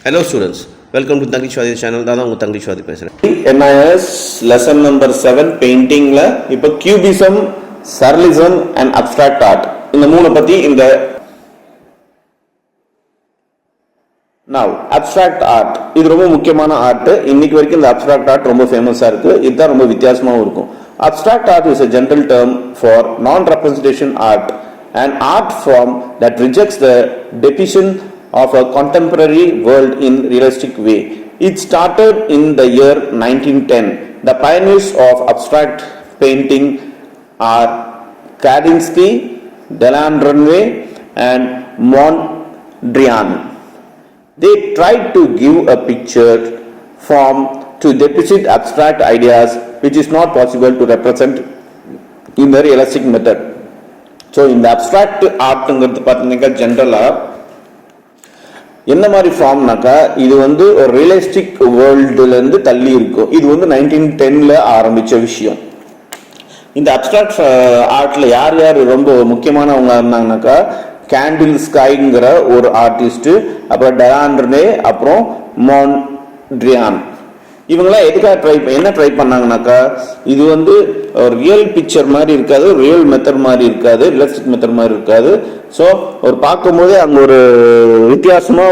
Hello students, welcome to Tanglishwadi channel. நான் தான் உங்க Tanglishwadi பேசுறேன். NIS lesson number 7 paintingல இப்போ cubism, surrealism and abstract art இந்த மூணு பத்தி இந்த now abstract art இது ரொம்ப முக்கியமான ஆர்ட். இன்னைக்கு வரைக்கும் இந்த abstract art ரொம்ப ஃபேமஸா இருக்கு. இதுதான் ரொம்ப வித்தியாசமாவும் இருக்கும். Abstract art is a general term for non-representation art, an art form that rejects the depiction of a contemporary world in realistic way. It started in the year 1910. The pioneers of abstract painting are Kandinsky, Delarue and Mondrian. They tried to give a picture form to depict abstract ideas which is not possible to represent in the realistic method. So in the abstract art ங்கிறது பாத்தீங்கன்னா ஜெனரலா என்ன மாதிரி ஃபார்ம்னாக்கா இது வந்து ஒரு realistic வேர்ல்டுல இருந்து தள்ளி இருக்கும். இது வந்து 1910ல ஆரம்பிச்ச விஷயம். இந்த அப்ஸ்ட்ராக்ட் ஆர்ட்ல யார் யார் ரொம்ப முக்கியமானவங்க இருந்தாங்கனாக்கா கேண்டில்ஸ்கைங்கிற ஒரு ஆர்டிஸ்ட், அப்புறம் டெலான்ரே, அப்புறம் மோண்ட்ரியான். இவங்களாம் எதுக்காக என்ன ட்ரை பண்ணாங்கனாக்கா இது வந்து ஒரு ரியல் பிக்சர் மாதிரி இருக்காது, ரியல் மெத்தட் மாதிரி இருக்காது, ரியலிஸ்டிக் மெத்தட் மாதிரி இருக்காது. ஸோ ஒரு பார்க்கும் போதே அங்கே ஒரு வித்தியாசமா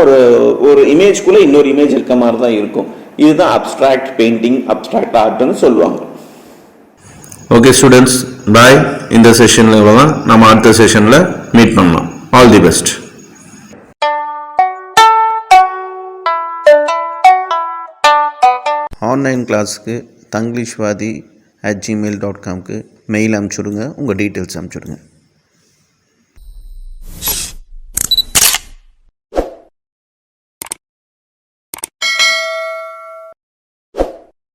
ஒரு இமேஜ்குள்ள இன்னொரு இமேஜ் இருக்க மாதிரி தான் இருக்கும். இதுதான் அப்ஸ்ட்ராக்ட் பெயிண்டிங், அப்ஸ்ட்ராக்ட் ஆர்ட்னு சொல்லுவாங்க. ஓகே ஸ்டூடெண்ட்ஸ், பாய். இந்த செஷன்ல இவ்வளவுதான். நம்ம அடுத்த செஷன்ல மீட் பண்ணலாம். All the best. ஆன்லைன் கிளாஸுக்கு tanglishwadi@gmail.comக்கு மெயில் அனுப்பிச்சுடுங்க, உங்கள் டீட்டெயில்ஸ் அனுப்பிச்சுடுங்க.